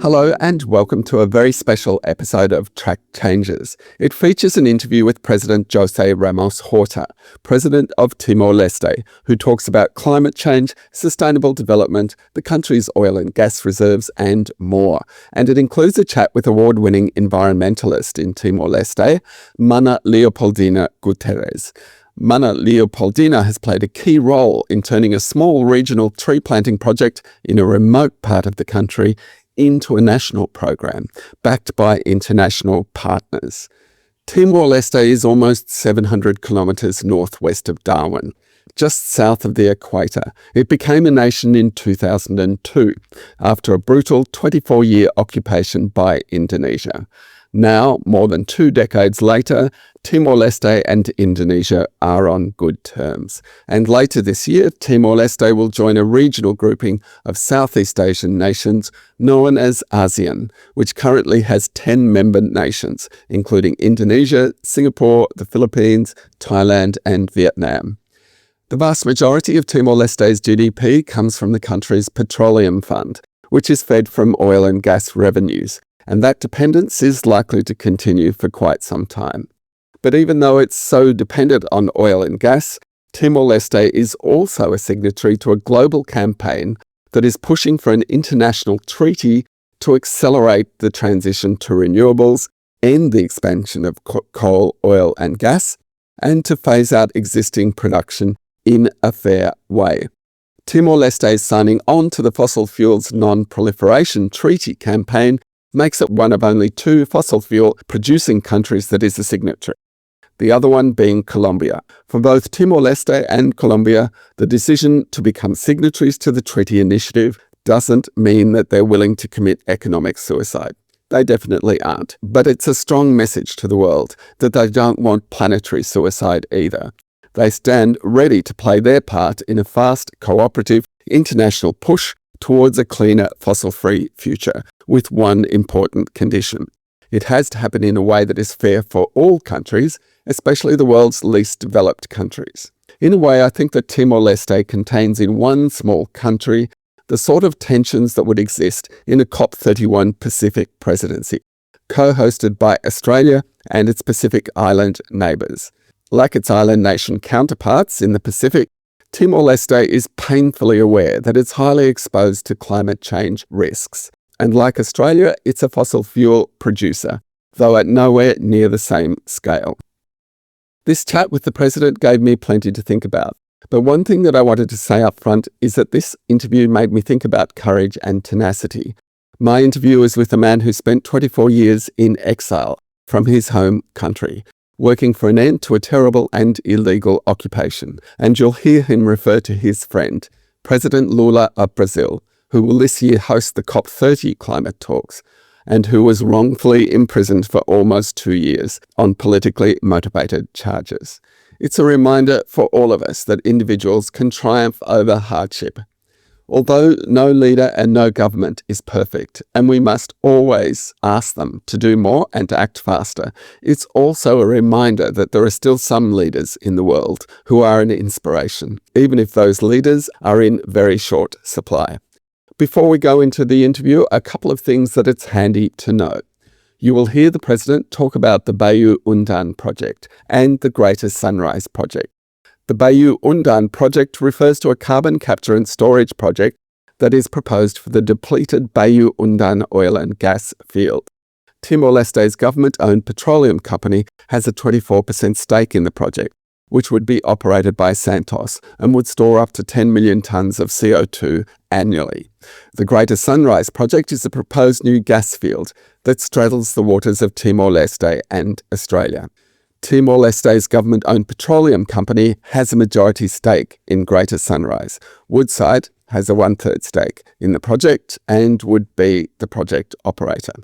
Hello and welcome to a very special episode of Track Changes. It features an interview with President José Ramos-Horta, President of Timor-Leste, who talks about climate change, sustainable development, the country's oil and gas reserves, and more. And it includes a chat with award-winning environmentalist in Timor-Leste, Mana Leopoldina Guterres. Mana Leopoldina has played a key role in turning a small regional tree planting project in a remote part of the country into a national program backed by international partners. Timor-Leste is almost 700 kilometres northwest of Darwin, just south of the equator. It became a nation in 2002 after a brutal 24-year occupation by Indonesia. Now, more than 2 decades later, Timor-Leste and Indonesia are on good terms. And later this year, Timor-Leste will join a regional grouping of Southeast Asian nations known as ASEAN, which currently has 10 member nations, including Indonesia, Singapore, the Philippines, Thailand, and Vietnam. The vast majority of Timor-Leste's GDP comes from the country's petroleum fund, which is fed from oil and gas revenues, and that dependence is likely to continue for quite some time. But even though it's so dependent on oil and gas, Timor-Leste is also a signatory to a global campaign that is pushing for an international treaty to accelerate the transition to renewables, end the expansion of coal, oil and gas, and to phase out existing production in a fair way. Timor-Leste's signing on to the Fossil Fuel Non-Proliferation Treaty campaign makes it one of only 2 fossil fuel producing countries that is a signatory, the other one being Colombia. For both Timor-Leste and Colombia, the decision to become signatories to the treaty initiative doesn't mean that they're willing to commit economic suicide. They definitely aren't. But it's a strong message to the world that they don't want planetary suicide either. They stand ready to play their part in a fast, cooperative, international push towards a cleaner, fossil-free future, with one important condition. It has to happen in a way that is fair for all countries, especially the world's least developed countries. In a way, I think that Timor-Leste contains in one small country the sort of tensions that would exist in a COP31 Pacific presidency, co-hosted by Australia and its Pacific Island neighbours. Like its island nation counterparts in the Pacific, Timor-Leste is painfully aware that it's highly exposed to climate change risks. And like Australia, it's a fossil fuel producer, though at nowhere near the same scale. This chat with the President gave me plenty to think about. But one thing that I wanted to say up front is that this interview made me think about courage and tenacity. My interview is with a man who spent 24 years in exile from his home country, working for an end to a terrible and illegal occupation. And you'll hear him refer to his friend, President Lula of Brazil, who will this year host the COP30 climate talks, and who was wrongfully imprisoned for almost 2 years on politically motivated charges. It's a reminder for all of us that individuals can triumph over hardship. Although no leader and no government is perfect, and we must always ask them to do more and to act faster, it's also a reminder that there are still some leaders in the world who are an inspiration, even if those leaders are in very short supply. Before we go into the interview, a couple of things that it's handy to know. You will hear the President talk about the Bayu Undan project and the Greater Sunrise project. The Bayu Undan project refers to a carbon capture and storage project that is proposed for the depleted Bayu Undan oil and gas field. Timor-Leste's government-owned petroleum company has a 24% stake in the project, which would be operated by Santos and would store up to 10 million tonnes of CO2 annually. The Greater Sunrise project is a proposed new gas field that straddles the waters of Timor-Leste and Australia. Timor-Leste's government-owned petroleum company has a majority stake in Greater Sunrise. Woodside has a 1/3 stake in the project and would be the project operator.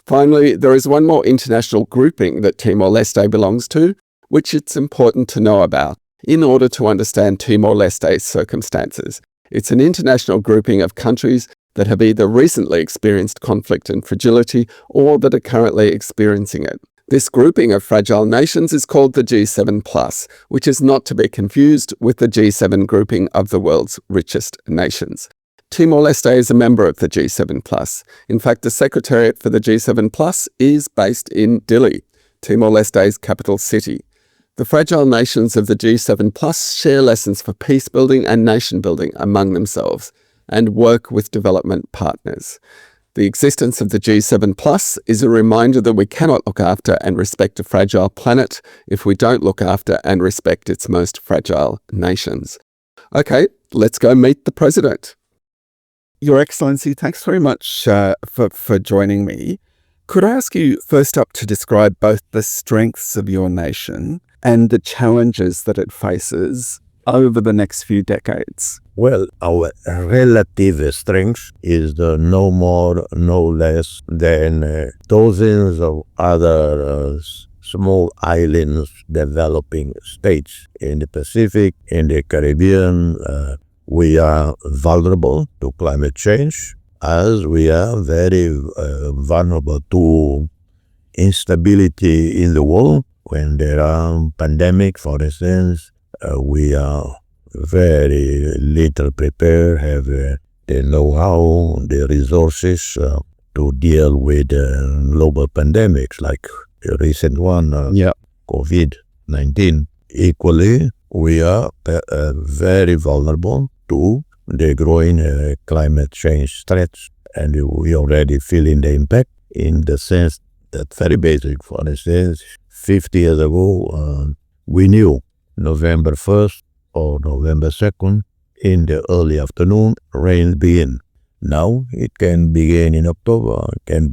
Finally, there is one more international grouping that Timor-Leste belongs to, which it's important to know about in order to understand Timor-Leste's circumstances. It's an international grouping of countries that have either recently experienced conflict and fragility or that are currently experiencing it. This grouping of fragile nations is called the G7+, which is not to be confused with the G7 grouping of the world's richest nations. Timor-Leste is a member of the G7+. In fact, the Secretariat for the G7+ is based in Dili, Timor-Leste's capital city. The fragile nations of the G7+ share lessons for peace building and nation building among themselves and work with development partners. The existence of the G7+ is a reminder that we cannot look after and respect a fragile planet if we don't look after and respect its most fragile nations. Okay, let's go meet the President. Your Excellency, thanks very much for joining me. Could I ask you first up to describe both the strengths of your nation and the challenges that it faces over the next few decades? Well, our relative strength is no more, no less than dozens of other small islands developing states in the Pacific, in the Caribbean. We are vulnerable to climate change, as we are very vulnerable to instability in the world. When there are pandemics, for instance, we are very little prepared, have the know-how, the resources to deal with global pandemics like the recent one, COVID-19. Equally, we are very vulnerable to the growing climate change threats, and we already feeling the impact in the sense that very basic. For instance, 50 years ago, we knew November 1st or November 2nd, in the early afternoon, rain begin. Now it can begin in October, it can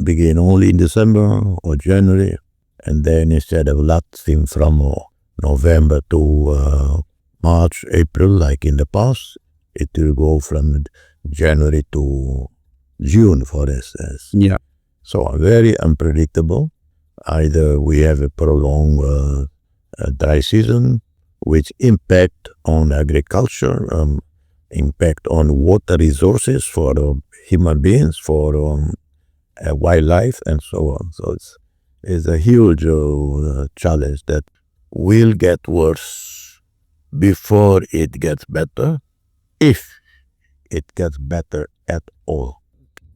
begin only in December or January, and then instead of lasting from November to March, April, like in the past, it will go from January to June, for instance. Yeah. So very unpredictable. Either we have a prolonged dry season, which impact on agriculture, impact on water resources for human beings, for wildlife, and so on. So it's a huge challenge that will get worse before it gets better, if it gets better at all.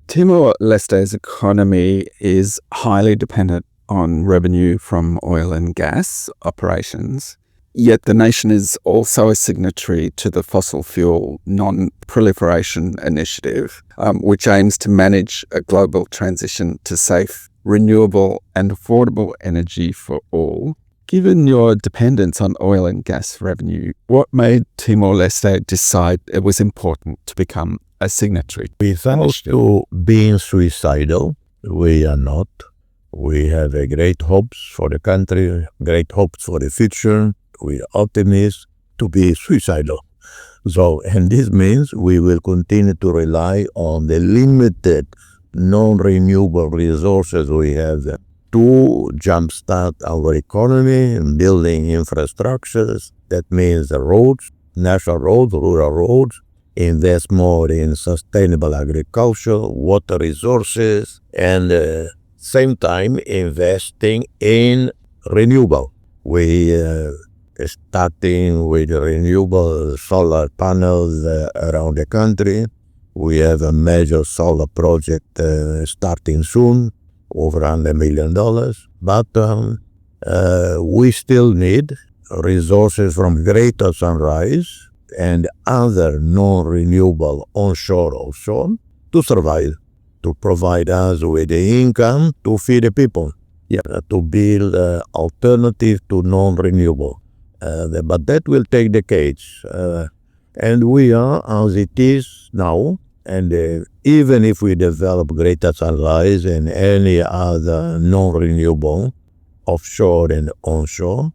Timor-Leste's economy is highly dependent on revenue from oil and gas operations, yet the nation is also a signatory to the Fossil Fuel Non-Proliferation Initiative, which aims to manage a global transition to safe, renewable and affordable energy for all. Given your dependence on oil and gas revenue, what made Timor-Leste decide it was important to become a signatory? We thanks to being suicidal, we are not. We have a great hopes for the country, great hopes for the future. We are optimists to be suicidal. So, and this means we will continue to rely on the limited non-renewable resources we have to jumpstart our economy and building infrastructures. That means the roads, national roads, rural roads, invest more in sustainable agriculture, water resources, and same time investing in renewable. We starting with renewable solar panels around the country. We have a major solar project starting soon, over $100 million. But we still need resources from Greater Sunrise and other non-renewable onshore, offshore to survive, to provide us with the income to feed the people, to build alternative to non-renewable. But that will take decades. And we are as it is now. And even if we develop Greater Sunrise and any other non-renewable offshore and onshore,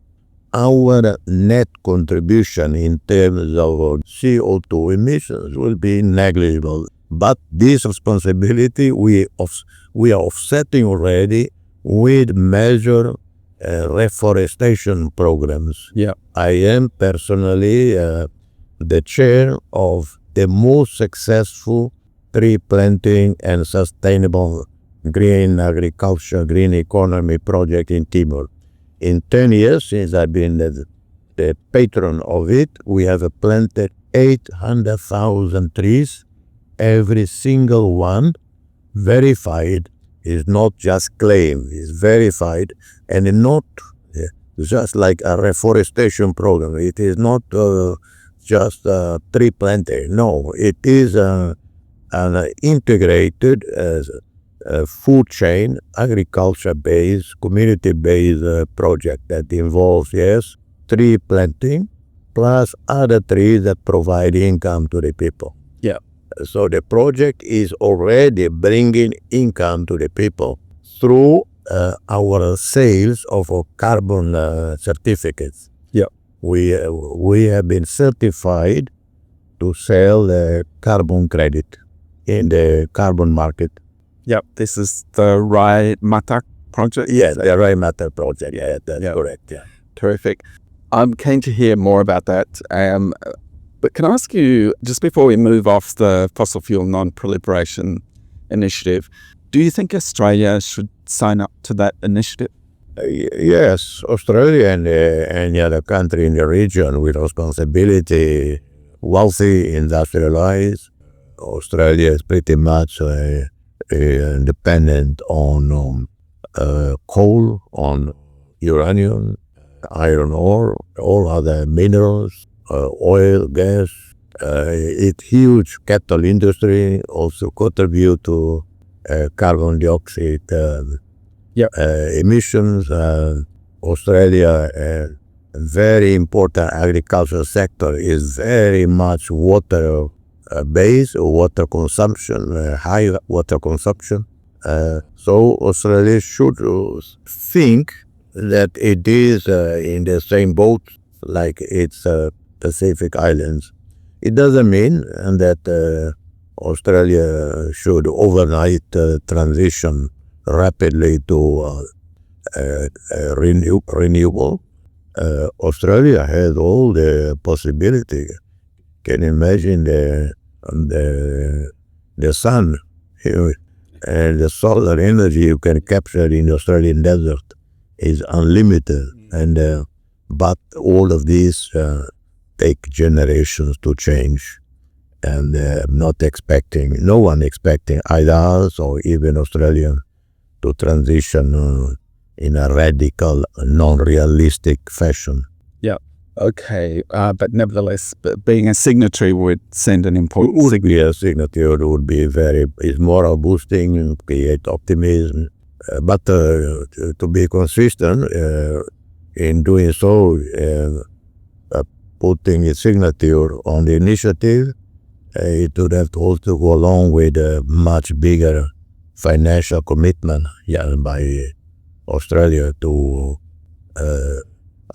our net contribution in terms of CO2 emissions will be negligible. But this responsibility we are offsetting already with major reforestation programs. Yeah. I am personally the chair of the most successful tree planting and sustainable green agriculture, green economy project in Timor. In 10 years, since I've been the patron of it, we have planted 800,000 trees every single one verified. Is not just claim, is verified, and not just like a reforestation program. It is not just tree planting. No, it is an integrated food chain, agriculture-based, community-based project that involves, yes, tree planting plus other trees that provide income to the people. Yeah. So the project is already bringing income to the people through our sales of carbon certificates. Yeah. We have been certified to sell carbon credit in the carbon market. Yep, this is the Rai Matak project? Yeah, the Rai Matak project. Yeah, that's correct. Yeah. Terrific. I'm keen to hear more about that. But can I ask you, just before we move off the Fossil Fuel Non-Proliferation Initiative, do you think Australia should sign up to that initiative? Yes, Australia and any other country in the region with responsibility, wealthy, industrialized. Australia is pretty much dependent on coal, on uranium, iron ore, all other minerals, oil, gas. It's huge cattle industry, also contribute to carbon dioxide emissions. Australia, very important agricultural sector, is very much water based, water consumption, high water consumption. So Australia should think that it is in the same boat like its Pacific Islands. It doesn't mean that Australia should overnight transition rapidly to renewable. Australia has all the possibility. Can imagine the sun and the solar energy you can capture in the Australian desert is unlimited, and but all of these take generations to change, and no one expecting either us or even Australia to transition in a radical, non-realistic fashion. Yeah. Okay. But nevertheless, being a signatory would send an important signal. Would be a signatory would be is moral boosting, create optimism. But to be consistent in doing so, putting a signature on the initiative, it would have to also go along with a much bigger financial commitment by Australia to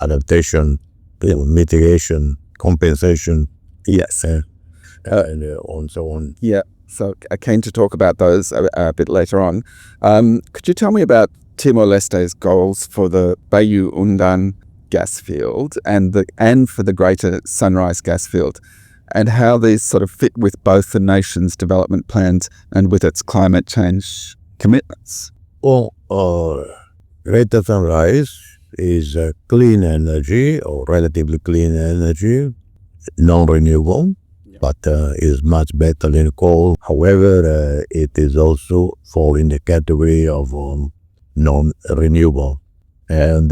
adaptation, mitigation, compensation, yes, and so on. Yeah, so I came to talk about those a bit later on. Could you tell me about Timor-Leste's goals for the Bayu Undan gas field and for the Greater Sunrise gas field, and how these sort of fit with both the nation's development plans and with its climate change commitments? Well, Greater Sunrise is clean energy, or relatively clean energy, non-renewable, but is much better than coal. However, it is also fall in the category of non-renewable. And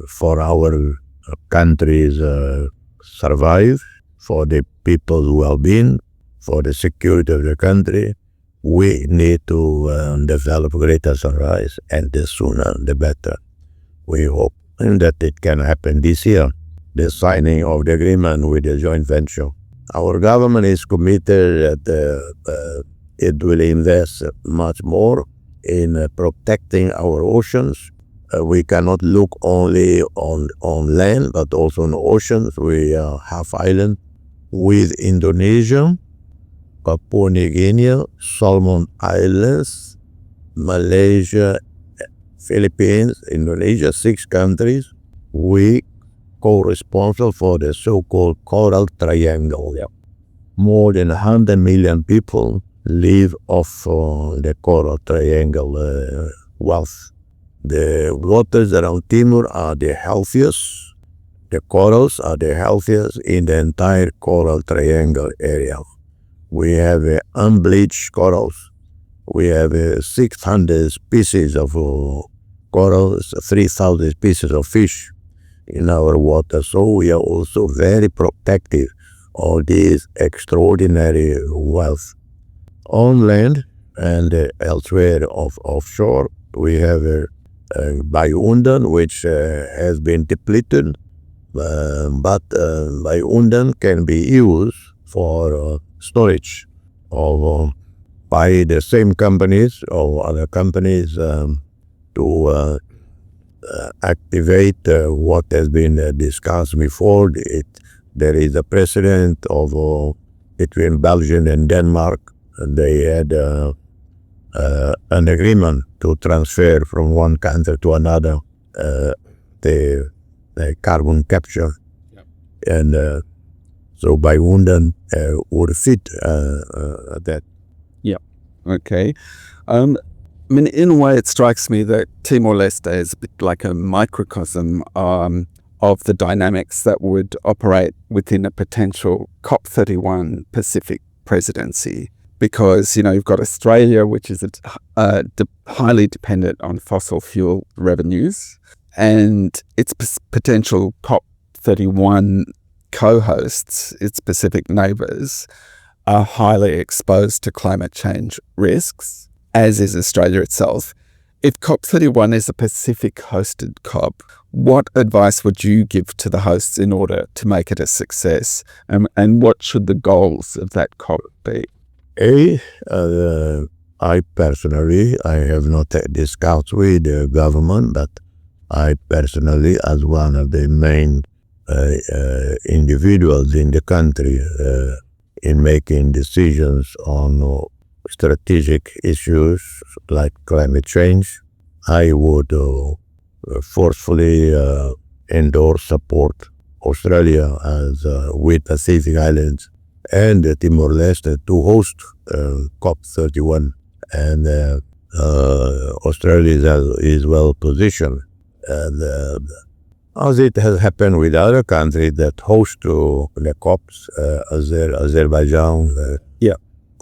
for our country's survive, for the people's well-being, for the security of the country, we need to develop Greater Sunrise, and the sooner the better. We hope that it can happen this year, the signing of the agreement with the joint venture. Our government is committed that it will invest much more in protecting our oceans. We cannot look only on land, but also on oceans. We are half island with Indonesia, Papua New Guinea, Solomon Islands, Malaysia, Philippines, Indonesia, 6 countries. We co-responsible for the so-called Coral Triangle. More than 100 million people live off the Coral Triangle wealth. The waters around Timor are the healthiest. The corals are the healthiest in the entire Coral Triangle area. We have unbleached corals. We have 600 species of corals, 3,000 species of fish in our water. So we are also very protective of this extraordinary wealth. On land and elsewhere offshore, we have Bayundan, which has been depleted, but Bayundan can be used for storage of by the same companies or other companies to activate what has been discussed before. There is a precedent of between Belgium and Denmark. They had an agreement to transfer from one country to another the carbon capture. Yep. And so Bayundan would fit that. Yeah. Okay. I mean, in a way, it strikes me that Timor-Leste is a bit like a microcosm of the dynamics that would operate within a potential COP31 Pacific presidency. Because, you've got Australia, which is highly dependent on fossil fuel revenues, and its potential COP31 co-hosts, its Pacific neighbours, are highly exposed to climate change risks, as is Australia itself. If COP31 is a Pacific-hosted COP, what advice would you give to the hosts in order to make it a success? And what should the goals of that COP be? I personally, I have not discussed with the government, but I personally, as one of the main individuals in the country in making decisions on strategic issues like climate change, I would forcefully endorse, support Australia as with Pacific Islands and Timor-Leste to host COP31, and Australia is well positioned. And as it has happened with other countries that host the COPs, Azerbaijan,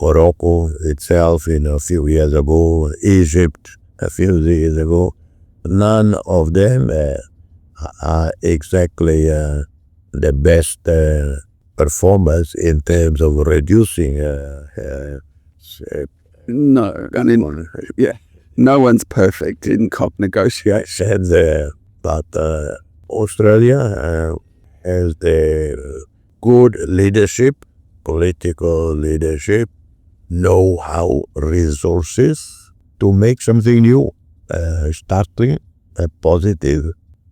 Morocco itself a few years ago, Egypt a few years ago, none of them are exactly the best performance in terms of reducing no, I mean, no one's perfect in COP negotiations. But Australia has the good leadership, political leadership, know-how, resources to make something new, starting positive,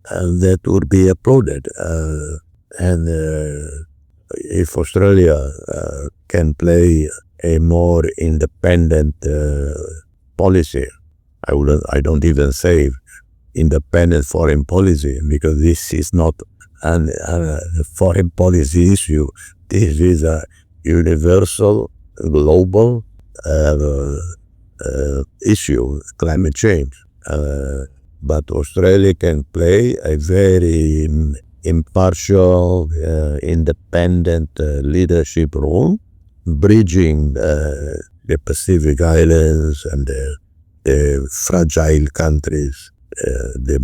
and that would be applauded. And if Australia can play a more independent policy, I don't even say independent foreign policy, because this is not a foreign policy issue. This is a universal, global issue, climate change. But Australia can play a very impartial, independent leadership role, bridging the Pacific Islands and the fragile countries, the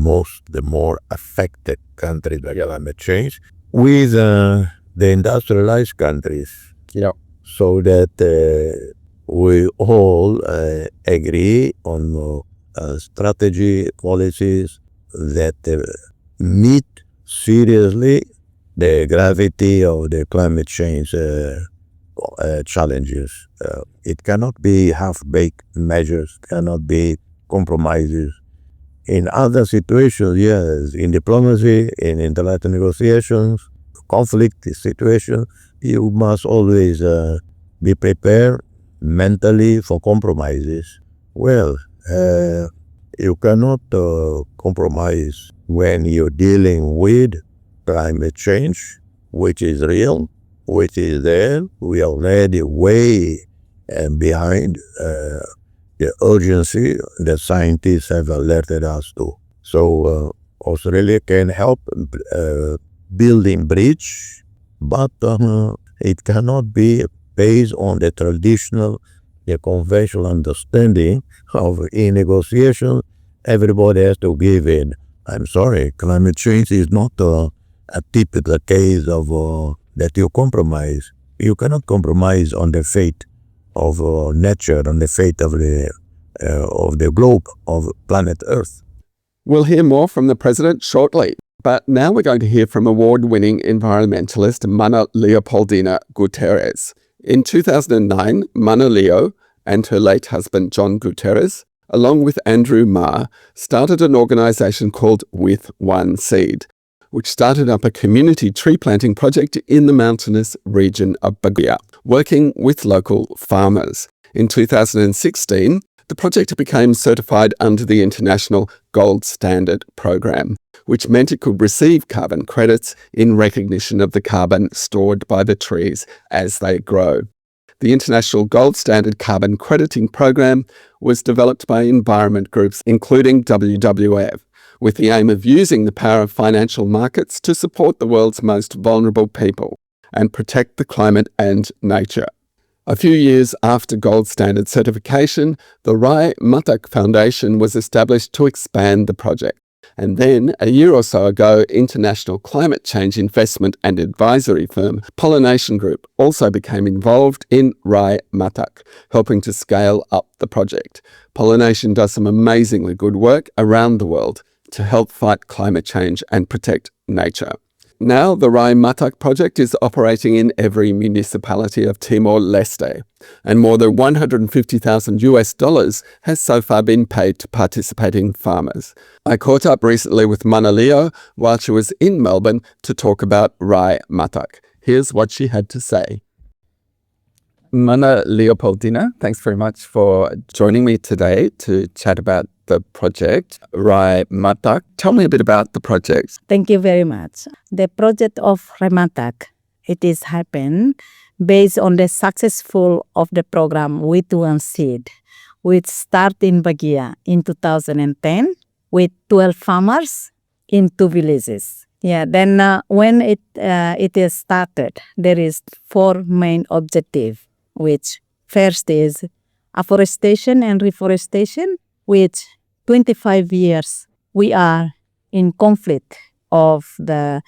more affected countries by climate change, with the industrialized countries. Yeah. So that we all agree on strategy, policies that meet seriously the gravity of the climate change challenges. It cannot be half-baked measures, cannot be compromises. In other situations, yes, in diplomacy, in international negotiations, conflict situations, you must always be prepared mentally for compromises. Well, you cannot compromise when you're dealing with climate change, which is real, which is there. We are already way behind the urgency that scientists have alerted us to. So Australia can help building bridge, but it cannot be based on the traditional, the conventional understanding of in negotiation, everybody has to give in. I'm sorry, climate change is not a typical case of that you compromise. You cannot compromise on the fate of nature, on the fate of the globe, of planet Earth. We'll hear more from the president shortly, but now we're going to hear from award-winning environmentalist Mana Leopoldina Guterres. In 2009, Mana Leo and her late husband John Guterres, along with Andrew Ma, started an organization called With One Seed, which started up a community tree planting project in the mountainous region of Baguia, working with local farmers. In 2016, the project became certified under the International Gold Standard program, which meant it could receive carbon credits in recognition of the carbon stored by the trees as they grow. The International Gold Standard Carbon Crediting Program was developed by environment groups, including WWF, with the aim of using the power of financial markets to support the world's most vulnerable people and protect the climate and nature. A few years after Gold Standard certification, the Rai Matak Foundation was established to expand the project. And then, a year or so ago, international climate change investment and advisory firm Pollination Group also became involved in Rai Matak, helping to scale up the project. Pollination does some amazingly good work around the world to help fight climate change and protect nature. Now, the Rai Matak project is operating in every municipality of Timor-Leste, and more than $150,000 has so far been paid to participating farmers. I caught up recently with Mana Leo while she was in Melbourne to talk about Rai Matak. Here's what she had to say. Mana Leopoldina, thanks very much for joining me today to chat about the project, Rai Matak. Tell me a bit about the project. Thank you very much. The project of Rai Matak, it is happened based on the successful of the program With One Seed, which started in Baguia in 2010 with 12 farmers in 2 villages. Then when it is started, there is 4 main objectives, which first is afforestation and reforestation, which 25 years we are in conflict of the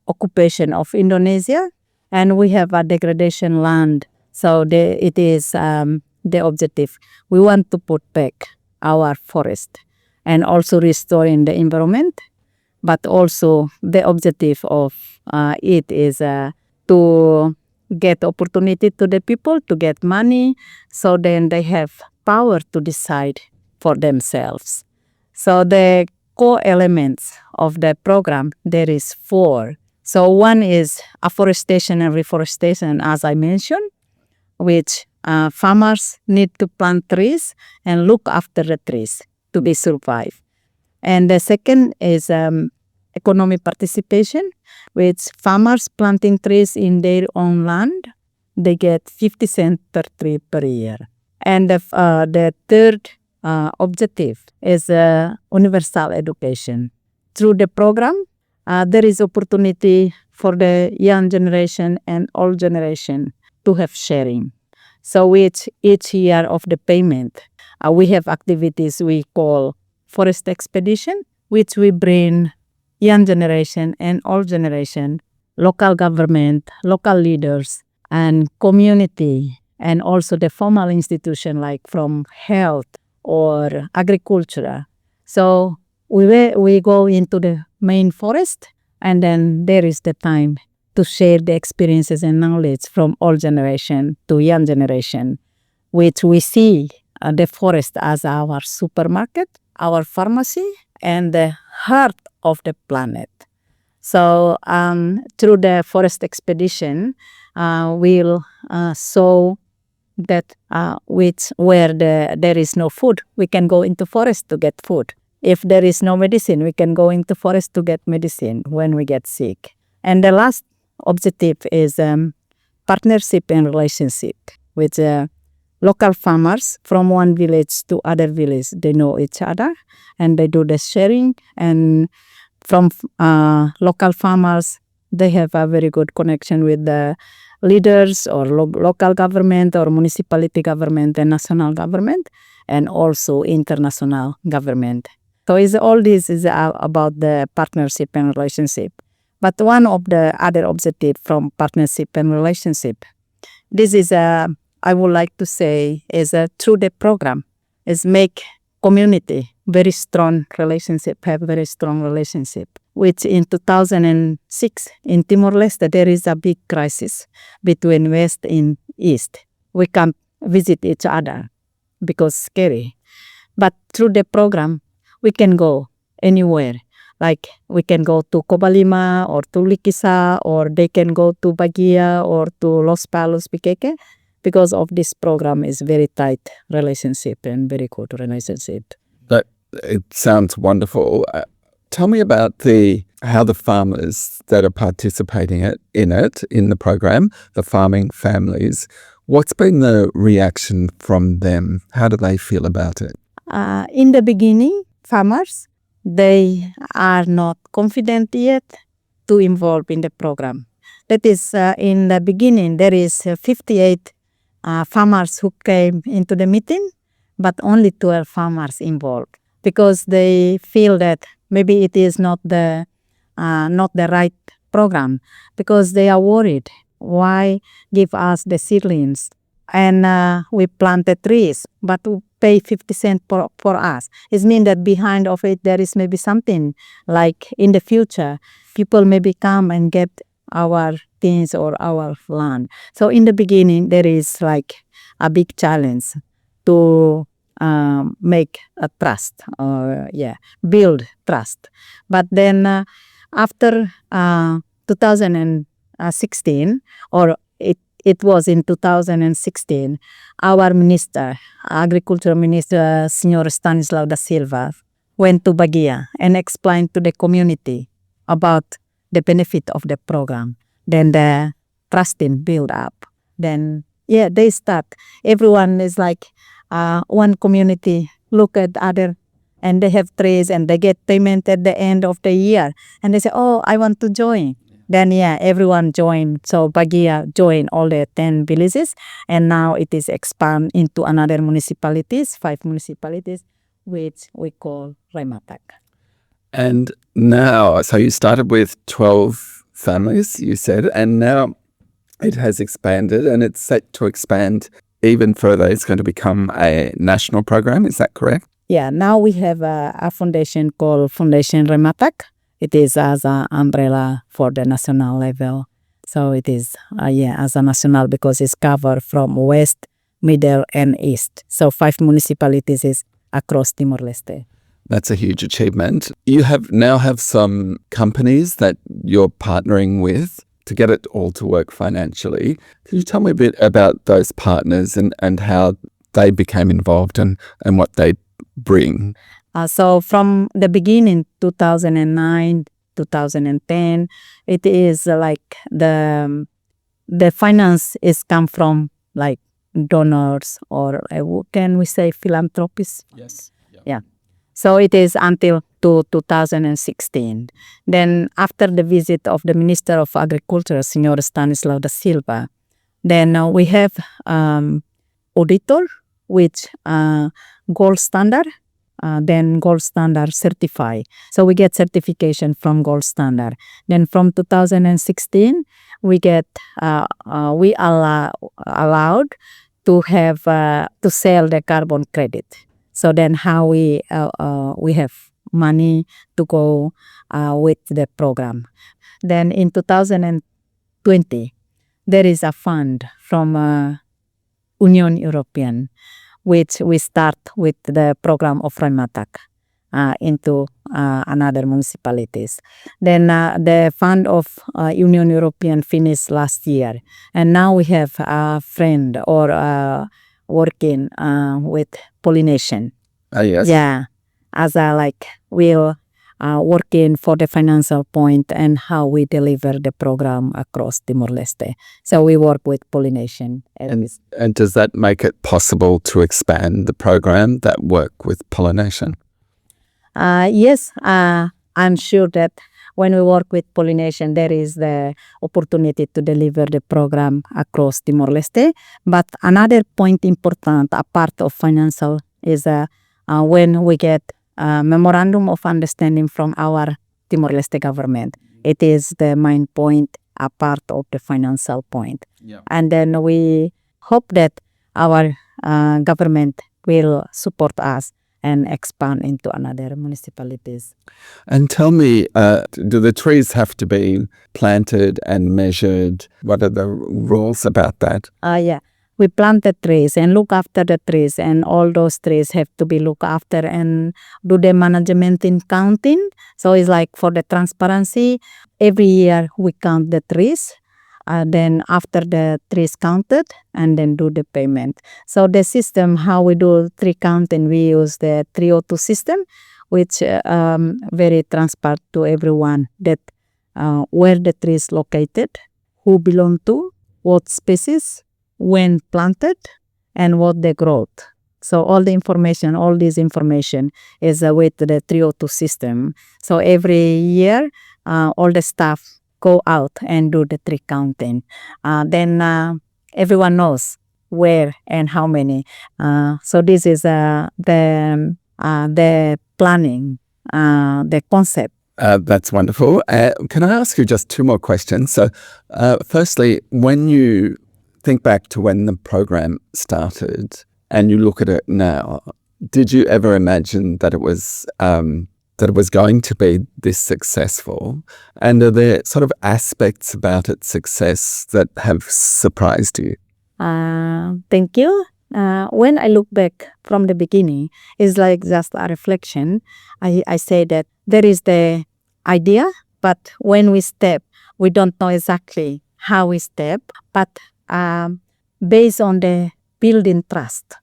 occupation of Indonesia, and we have a degradation land. So it is the objective. We want to put back our forest and also restoring the environment, but also the objective of it is to get opportunity to the people, to get money, so then they have power to decide for themselves. So the core elements of the program, there is 4. So one is afforestation and reforestation, as I mentioned, which farmers need to plant trees and look after the trees to be survived. And the second is economic participation, which farmers planting trees in their own land, they get 50 cents per tree per year. And the third objective is universal education. Through the program, there is opportunity for the young generation and old generation to have sharing. So with each year of the payment, we have activities we call forest expedition, which we bring young generation and old generation, local government, local leaders, and community, and also the formal institution like from health or agriculture. So we go into the main forest, and then there is the time to share the experiences and knowledge from old generation to young generation, which we see the forest as our supermarket, our pharmacy, and the heart of the planet. So through the forest expedition, we'll show that where there is no food, we can go into forest to get food. If there is no medicine, we can go into forest to get medicine when we get sick. And the last objective is partnership and relationship with local farmers from one village to other village. They know each other and they do the sharing. And from local farmers, they have a very good connection with the leaders or local government or municipality government and national government, and also international government. So all this is about the partnership and relationship. But one of the other objectives from partnership and relationship, this is I would like to say is through the program is make community very strong relationship, have very strong relationship. Which in 2006 in Timor-Leste there is a big crisis between West and East. We can't visit each other because scary. But through the program, we can go anywhere. Like we can go to Cobalima or to Likisa, or they can go to Baguia or to Los Palos, Piqueque, because of this program is very tight relationship and very good relationship. It sounds wonderful. Tell me about how the farmers that are participating in the program, the farming families, what's been the reaction from them? How do they feel about it? In the beginning, farmers, they are not confident yet to involve in the program. That is, in the beginning, there is 58 farmers who came into the meeting, but only 12 farmers involved, because they feel that maybe it is not the right program, because they are worried. Why give us the seedlings and we planted trees, but we pay 50 cents for us? It means that behind of it there is maybe something like in the future people maybe come and get our things or our land. So in the beginning there is like a big challenge to make a trust or build trust. But then after 2016, or it was in 2016, our minister, agriculture minister, Senor Stanislao da Silva, went to Baguia and explained to the community about the benefit of the program. Then the trusting build up. Then they start. Everyone is like one community look at other, and they have trees and they get payment at the end of the year, and they say, "Oh, I want to join." Then everyone joined. So Baguia joined all the 10 villages, and now it is expand into another municipalities, 5 municipalities, which we call Rematak. And now, so you started with 12 families, you said, and now it has expanded and it's set to expand even further. It's going to become a national program. Is that correct? Yeah, now we have a foundation called Foundation Rematak. It is as an umbrella for the national level. So it is, as a national, because it's covered from west, middle, and east. So 5 municipalities is across Timor-Leste. That's a huge achievement. You now have some companies that you're partnering with to get it all to work financially. Can you tell me a bit about those partners and how they became involved and what they bring? So from the beginning, 2009, 2010, it is like the finance is come from like donors or can we say philanthropists? Yes. Yeah. So it is until 2016. Then after the visit of the Minister of Agriculture, Senor Stanislao da Silva, then we have auditor, which gold standard, then gold standard certified. So we get certification from gold standard. Then from 2016, we get we allowed to have to sell the carbon credit. So then how we have money to go with the program. Then in 2020, there is a fund from Union European, which we start with the program of Rematak into another municipalities. Then the fund of Union European finished last year. And now we have a friend or working with pollination. Yes. Yeah, as we'll working for the financial point and how we deliver the program across Timor-Leste. So we work with pollination. And does that make it possible to expand the program that work with pollination? Yes, I'm sure that when we work with pollination, there is the opportunity to deliver the program across Timor-Leste. But another point important, apart of financial, is when we get a memorandum of understanding from our Timor-Leste government. It is the main point, a part of the financial point. Yeah. And then we hope that our government will support us and expand into another municipalities. And tell me, do the trees have to be planted and measured? What are the rules about that? Yeah, we plant the trees and look after the trees, and all those trees have to be looked after and do the management in counting. So it's like for the transparency, every year we count the trees. Then after the trees counted, and then do the payment. So the system, how we do tree counting, we use the 302 system, which very transparent to everyone that where the tree is located, who belong to, what species, when planted, and what the growth. So all this information is with the 302 system. So every year, all the staff go out and do the tree counting. Then everyone knows where and how many. So this is the planning, the concept. That's wonderful. Can I ask you just two more questions? So firstly, when you think back to when the program started and you look at it now, did you ever imagine that it was going to be this successful? And are there sort of aspects about its success that have surprised you? Thank you. When I look back from the beginning, it's like just a reflection. I say that there is the idea, but when we step, we don't know exactly how we step, but based on the building trust.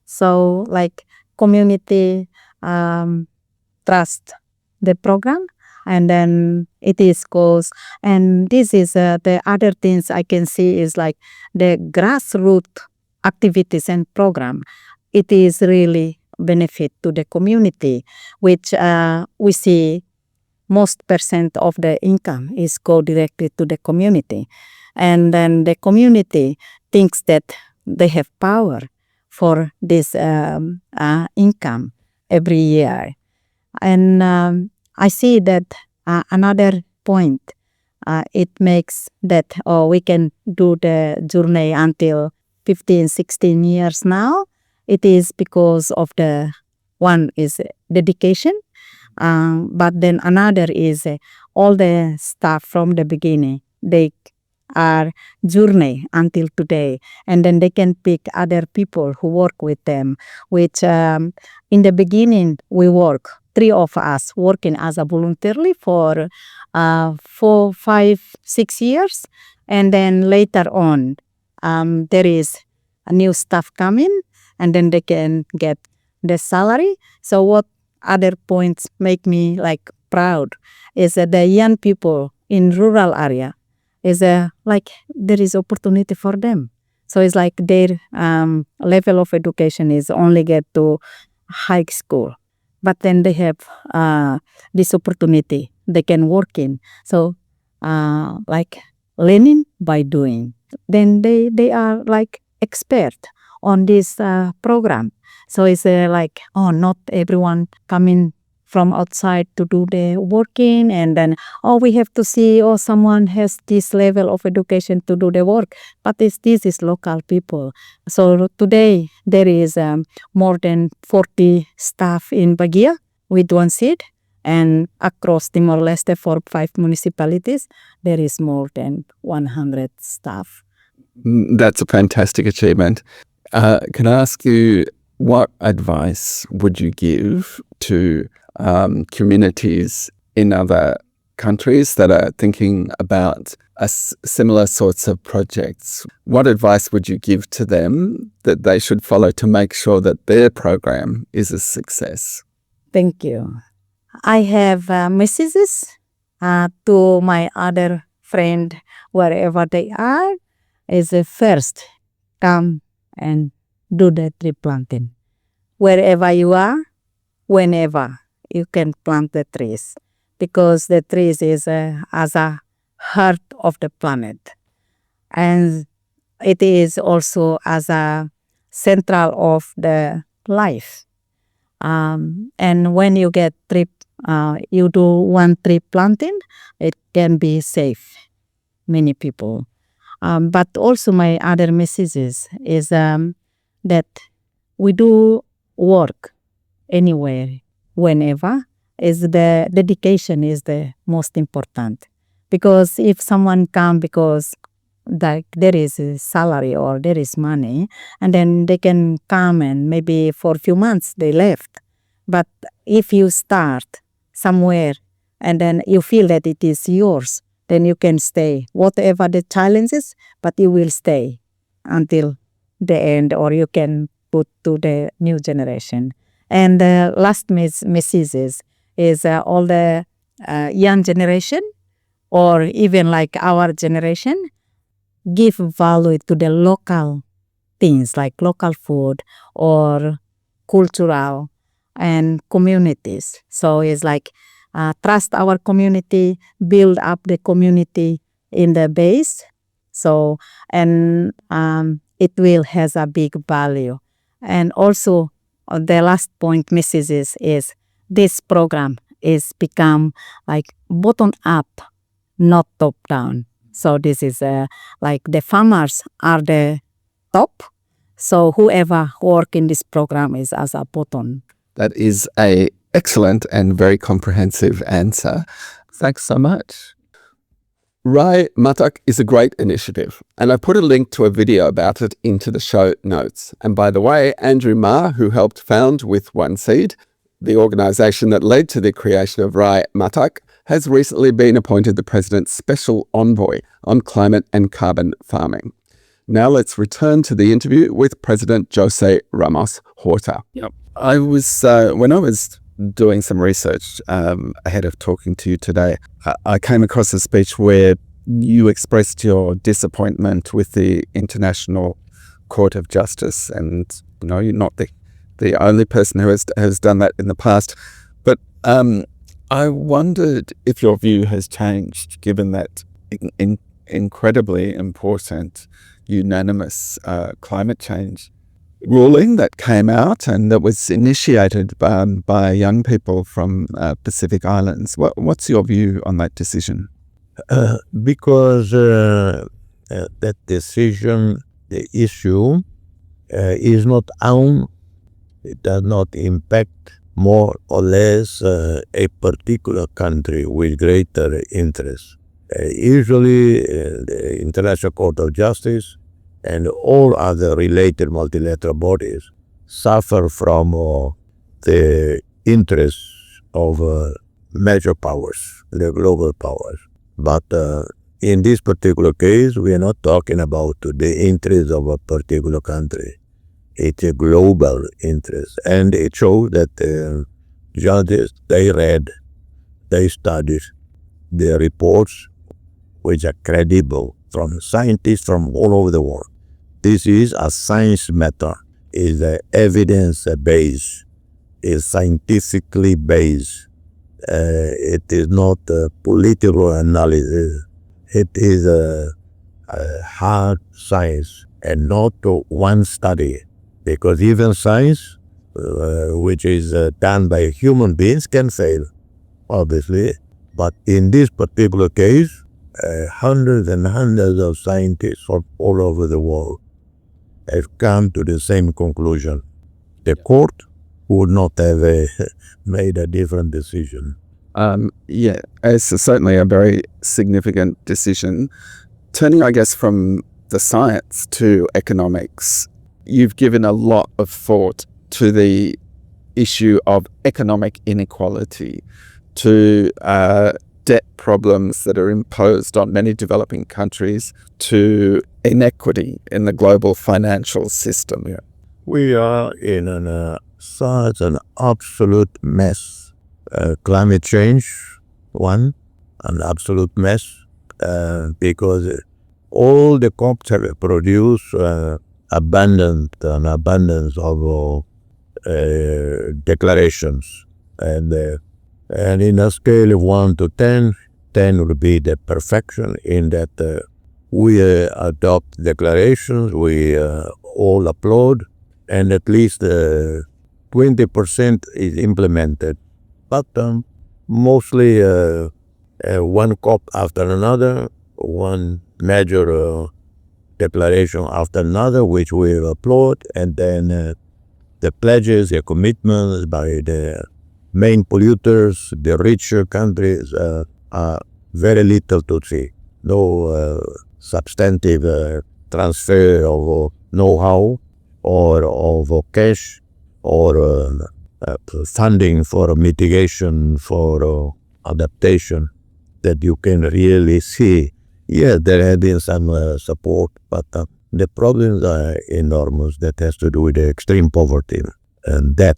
So like community trust the program, and then it is goes. And this is the other things I can see is like the grassroots activities and program. It is really benefit to the community, which we see most percent of the income is go directly to the community. And then the community thinks that they have power for this income every year. And I see that another point, it makes that we can do the journey until 15, 16 years now. It is because of the one is dedication, but then another is all the staff from the beginning. They are journey until today, and then they can pick other people who work with them, which in the beginning we work, 3 of us working as a voluntarily for 4, 5, 6 years, and then later on there is a new staff coming, and then they can get the salary. So what other points make me like proud is that the young people in rural area is like there is opportunity for them. So it's like their level of education is only get to high school, but then they have this opportunity they can work in. So like learning by doing. Then they are like expert on this program. So it's like, not everyone coming from outside to do the working, and then, we have to see, someone has this level of education to do the work. But this is local people. So today there is more than 40 staff in Baguia with one seat, and across Timor-Leste for 5 municipalities, there is more than 100 staff. That's a fantastic achievement. Can I ask you, what advice would you give to communities in other countries that are thinking about similar sorts of projects? What advice would you give to them that they should follow to make sure that their program is a success? Thank you. I have messages to my other friend wherever they are. Is first, come and do the tree planting. Wherever you are, whenever you can plant the trees. because the trees is as a heart of the planet. And it is also as a central of the life. And when you get tree, you do one tree planting, it can be safe, many people. But also my other messages is that we do work anywhere, whenever, is the dedication is the most important. Because if someone come because like there is a salary or there is money, and then they can come and maybe for a few months they left. But if you start somewhere and then you feel that it is yours, then you can stay, whatever the challenges, but you will stay until the end, or you can put to the new generation. And the last message is all the young generation, or even like our generation, give value to the local things like local food or cultural and communities. So it's like trust our community, build up the community in the base. So, and it will has a big value. And also the last point messages is this program is become like bottom up, not top down. So this is like the farmers are the top. So whoever work in this program is as a bottom. That is a excellent and very comprehensive answer. Thanks so much. Rai Matak is a great initiative, and I put a link to a video about it into the show notes. And by the way, Andrew Ma, who helped found With One Seed, the organisation that led to the creation of Rai Matak, has recently been appointed the President's Special Envoy on Climate and Carbon Farming. Now let's return to the interview with President José Ramos-Horta. Yep. I was, when I was doing some research ahead of talking to you today, I came across a speech where you expressed your disappointment with the International Court of Justice, and you know, you're not the only person who has done that in the past. But I wondered if your view has changed, given that incredibly important, unanimous climate change ruling that came out and that was initiated by young people from Pacific Islands. What's your view on that decision? Because that decision, the issue, is not own. It does not impact more or less a particular country with greater interest. Usually, the International Court of Justice and all other related multilateral bodies suffer from the interests of major powers, the global powers. But in this particular case, we are not talking about the interests of a particular country. It's a global interest. And it shows that the judges, they read, they studied the reports which are credible from scientists from all over the world. This is a science matter, is evidence-based, is scientifically based. It is not a political analysis. It is a hard science and not one study. Because even science, which is done by human beings, can fail, obviously. But in this particular case, hundreds and hundreds of scientists from all over the world have come to the same conclusion. The court would not have made a different decision. Yeah, it's certainly a very significant decision. Turning, I guess, from the science to economics, you've given a lot of thought to the issue of economic inequality, to debt problems that are imposed on many developing countries, to inequity in the global financial system. Yeah. We are in such an absolute mess. Climate change, one, an absolute mess, because all the COPs have produced abundance of declarations, and And in a scale of 1 to 10, 10 would be the perfection in that we adopt declarations, we all applaud, and at least 20% is implemented. But mostly one COP after another, one major declaration after another, which we applaud, and then the pledges, the commitments by the main polluters, the richer countries, are very little to see. No substantive transfer of know-how or of cash or funding for mitigation, for adaptation that you can really see. Yeah, there have been some support, but the problems are enormous. That has to do with the extreme poverty and debt,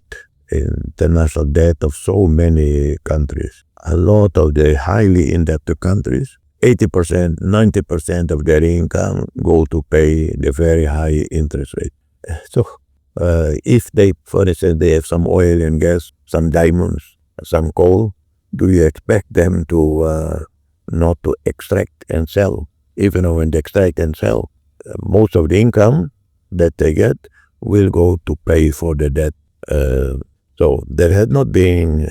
international debt of so many countries. A lot of the highly indebted countries, 80%, 90% of their income go to pay the very high interest rate. So if they, for instance, they have some oil and gas, some diamonds, some coal, do you expect them to not to extract and sell? Even when they extract and sell, most of the income that they get will go to pay for the debt. So there had not been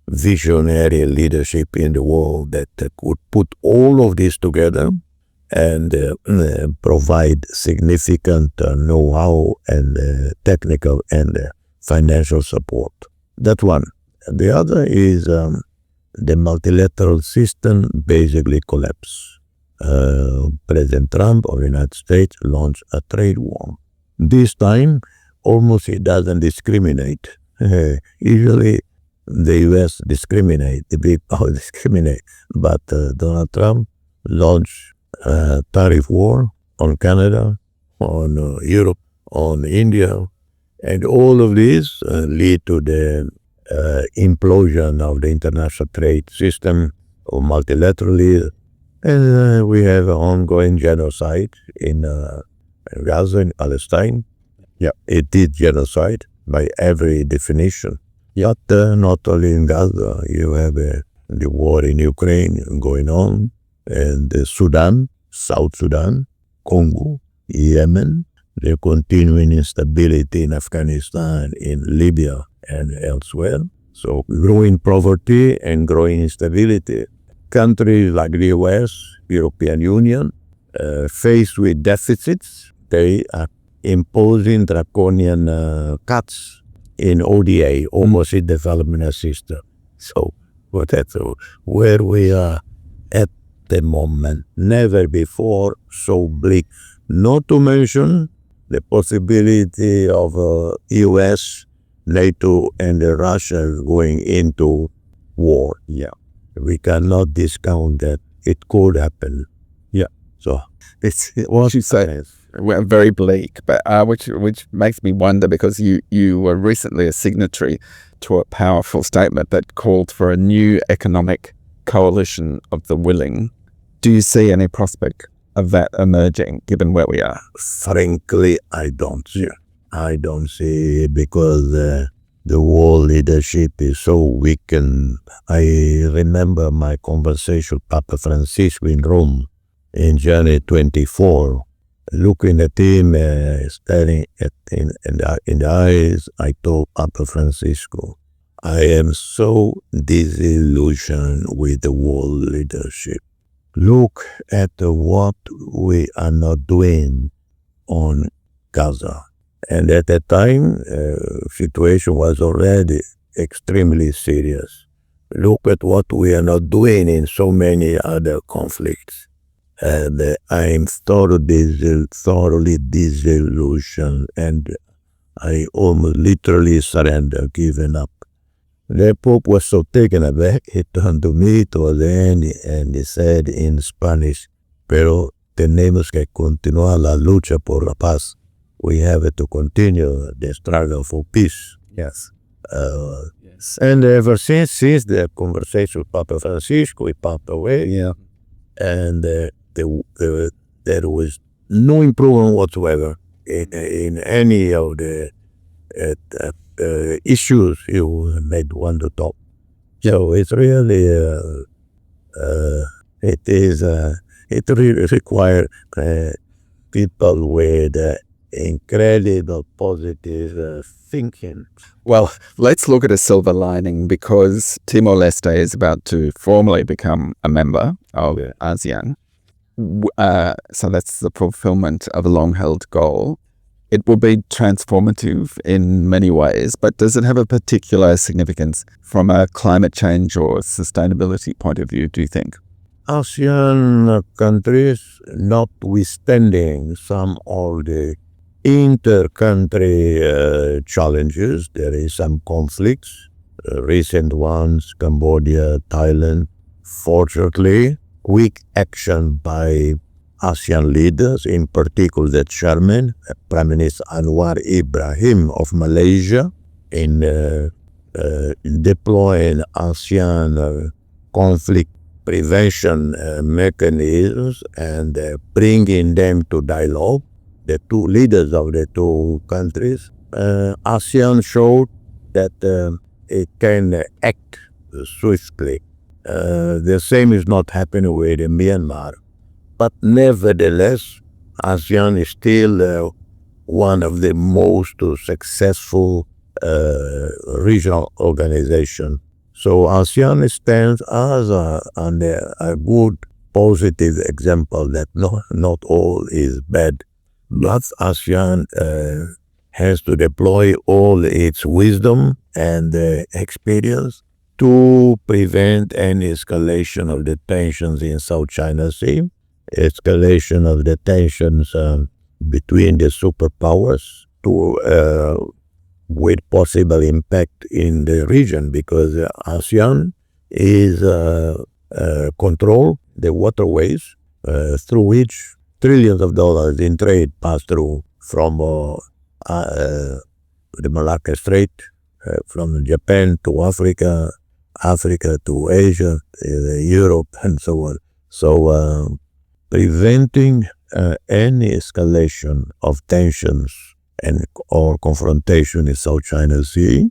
visionary leadership in the world that could put all of this together and provide significant know-how and technical and financial support. That's one. The other is the multilateral system basically collapsed. President Trump of the United States launched a trade war. This time, almost he doesn't discriminate. Usually, the U.S. discriminate, the big power discriminate, but Donald Trump launched a tariff war on Canada, on Europe, on India, and all of these lead to the implosion of the international trade system of multilateralism. And we have an ongoing genocide in Gaza, in Palestine. Yeah, it is genocide by every definition. But not only in Gaza, you have the war in Ukraine going on, and Sudan, South Sudan, Congo, Yemen, the continuing instability in Afghanistan, in Libya, and elsewhere. So growing poverty and growing instability. Countries like the US, European Union, faced with deficits, they are imposing draconian cuts in ODA, Overseas Development Assistance. So that's where we are at the moment. Never before so bleak. Not to mention the possibility of US, NATO, and Russia going into war. Yeah, we cannot discount that. It could happen. Yeah. So it's what you say. We're very bleak, but which makes me wonder, because you were recently a signatory to a powerful statement that called for a new economic coalition of the willing. Do you see any prospect of that emerging, given where we are? Frankly, I don't see. I don't see, because the world leadership is so weakened. I remember my conversation with Papa Francisco in Rome in January 24. Looking at him, staring in the eyes, I told Papa Francisco, I am so disillusioned with the world leadership. Look at what we are not doing on Gaza. And at that time, situation was already extremely serious. Look at what we are not doing in so many other conflicts. And I'm thoroughly disillusioned, and I almost literally surrendered, given up. The Pope was so taken aback, he turned to me toward the end and he said in Spanish, pero tenemos que continuar la lucha por la paz. We have to continue the struggle for peace. Yes. Yes. And ever since the conversation with Papa Francisco, he passed away. Yeah. And there was no improvement whatsoever in any of the issues you made one to top. So it's really, it really requires people with incredible positive thinking. Well, let's look at a silver lining because Timor-Leste is about to formally become a member of ASEAN. So that's the fulfillment of a long-held goal. It will be transformative in many ways, but does it have a particular significance from a climate change or sustainability point of view, do you think? ASEAN countries, notwithstanding some of the inter-country challenges, there is some conflicts, recent ones, Cambodia, Thailand. Fortunately, quick action by ASEAN leaders, in particular the chairman, Prime Minister Anwar Ibrahim of Malaysia, in deploying ASEAN conflict prevention mechanisms and bringing them to dialogue, the two leaders of the two countries. ASEAN showed that it can act swiftly. The same is not happening with Myanmar. But nevertheless, ASEAN is still one of the most successful regional organizations. So ASEAN stands as a good positive example that not all is bad. But ASEAN has to deploy all its wisdom and experience to prevent any escalation of the tensions in South China Sea, escalation of the tensions between the superpowers with possible impact in the region, because ASEAN is control the waterways through which trillions of dollars in trade pass through from the Malacca Strait, from Japan to Africa, Africa to Asia, Europe, and so on. So preventing any escalation of tensions or confrontation in South China Sea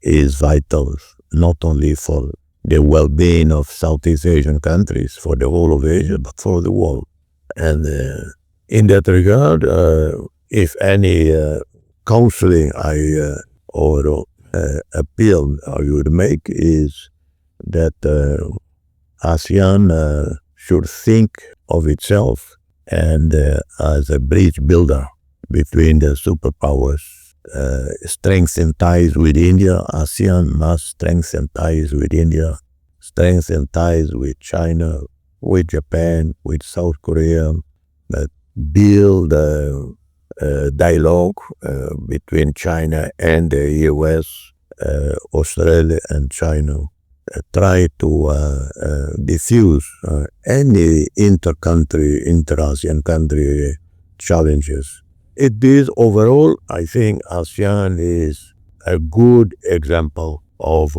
is vital, not only for the well-being of Southeast Asian countries, for the whole of Asia, but for the world. And in that regard, if any counseling or appeal I would make is that ASEAN should think of itself and as a bridge builder between the superpowers, strengthen ties with India. ASEAN must strengthen ties with India, strengthen ties with China, with Japan, with South Korea, build dialogue between China and the US, Australia and China, try to diffuse any inter-ASEAN country challenges. It is overall, I think ASEAN is a good example of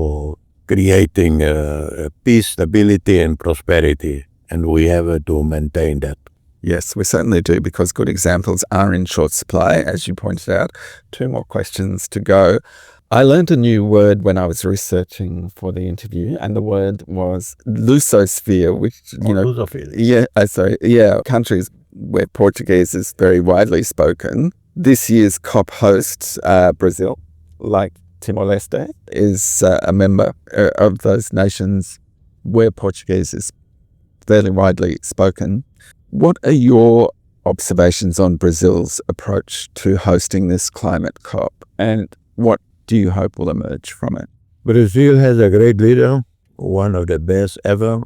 creating peace, stability, and prosperity, and we have to maintain that. Yes, we certainly do, because good examples are in short supply, as you pointed out. 2 more questions to go. I learned a new word when I was researching for the interview, and the word was Lusosphere, which, countries where Portuguese is very widely spoken. This year's COP host, Brazil, like Timor-Leste, is a member of those nations where Portuguese is fairly widely spoken. What are your observations on Brazil's approach to hosting this climate COP, and what do you hope will emerge from it? Brazil has a great leader, one of the best ever,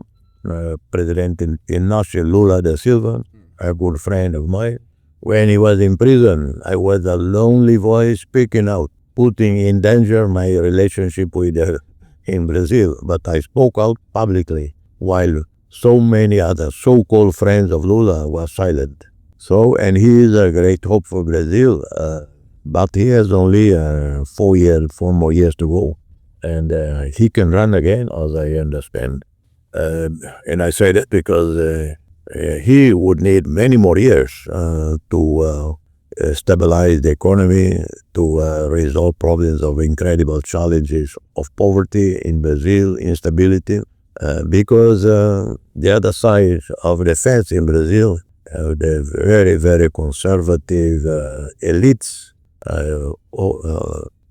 President Inácio Lula da Silva, a good friend of mine. When he was in prison, I was a lonely voice speaking out, putting in danger my relationship with in Brazil. But I spoke out publicly, while so many other so-called friends of Lula were silent. So, and he is a great hope for Brazil, but he has only 4 more years to go. And he can run again, as I understand. And I say that because he would need many more years to stabilize the economy, to resolve problems of incredible challenges of poverty in Brazil, instability, because the other side of the fence in Brazil, the very, very conservative elites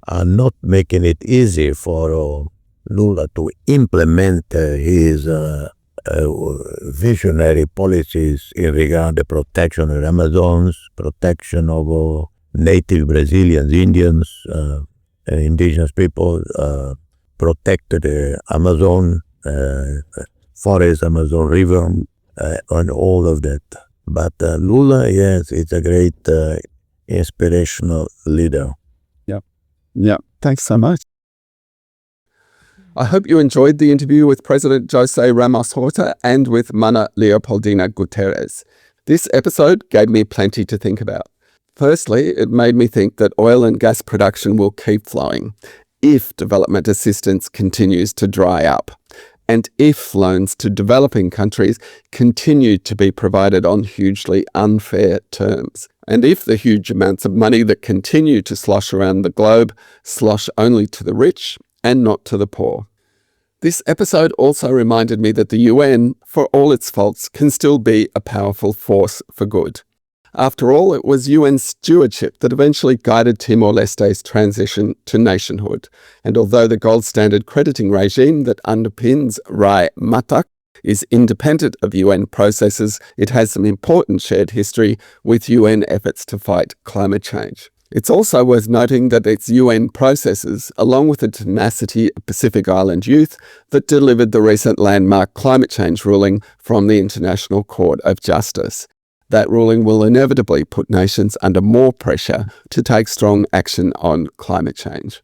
are not making it easy for Lula to implement his visionary policies in regard to protection of Amazons, protection of native Brazilians, Indians, indigenous people, protect the Amazon forest, Amazon River, and all of that. But Lula, yes, it's a great inspirational leader. Yeah. Thanks so much. I hope you enjoyed the interview with President José Ramos-Horta and with Mana Leopoldina Guterres. This episode gave me plenty to think about. Firstly, it made me think that oil and gas production will keep flowing if development assistance continues to dry up, and if loans to developing countries continue to be provided on hugely unfair terms, and if the huge amounts of money that continue to slosh around the globe slosh only to the rich and not to the poor. This episode also reminded me that the UN, for all its faults, can still be a powerful force for good. After all, it was UN stewardship that eventually guided Timor-Leste's transition to nationhood. And although the gold standard crediting regime that underpins Rai Matak is independent of UN processes, it has some important shared history with UN efforts to fight climate change. It's also worth noting that it's UN processes, along with the tenacity of Pacific Island youth, that delivered the recent landmark climate change ruling from the International Court of Justice. That ruling will inevitably put nations under more pressure to take strong action on climate change.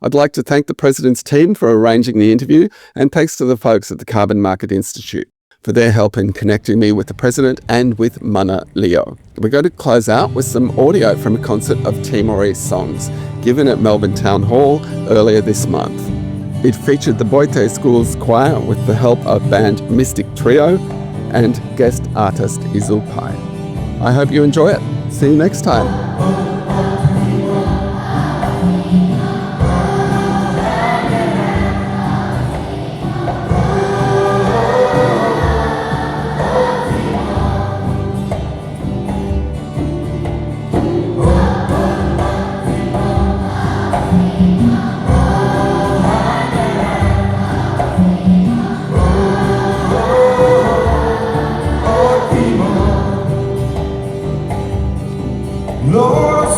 I'd like to thank the President's team for arranging the interview, and thanks to the folks at the Carbon Market Institute for their help in connecting me with the President and with Mana Leo. We're going to close out with some audio from a concert of Timorese songs given at Melbourne Town Hall earlier this month. It featured the Boite School's choir with the help of band Mystic Trio and guest artist Izulpai. I hope you enjoy it. See you next time. Lord,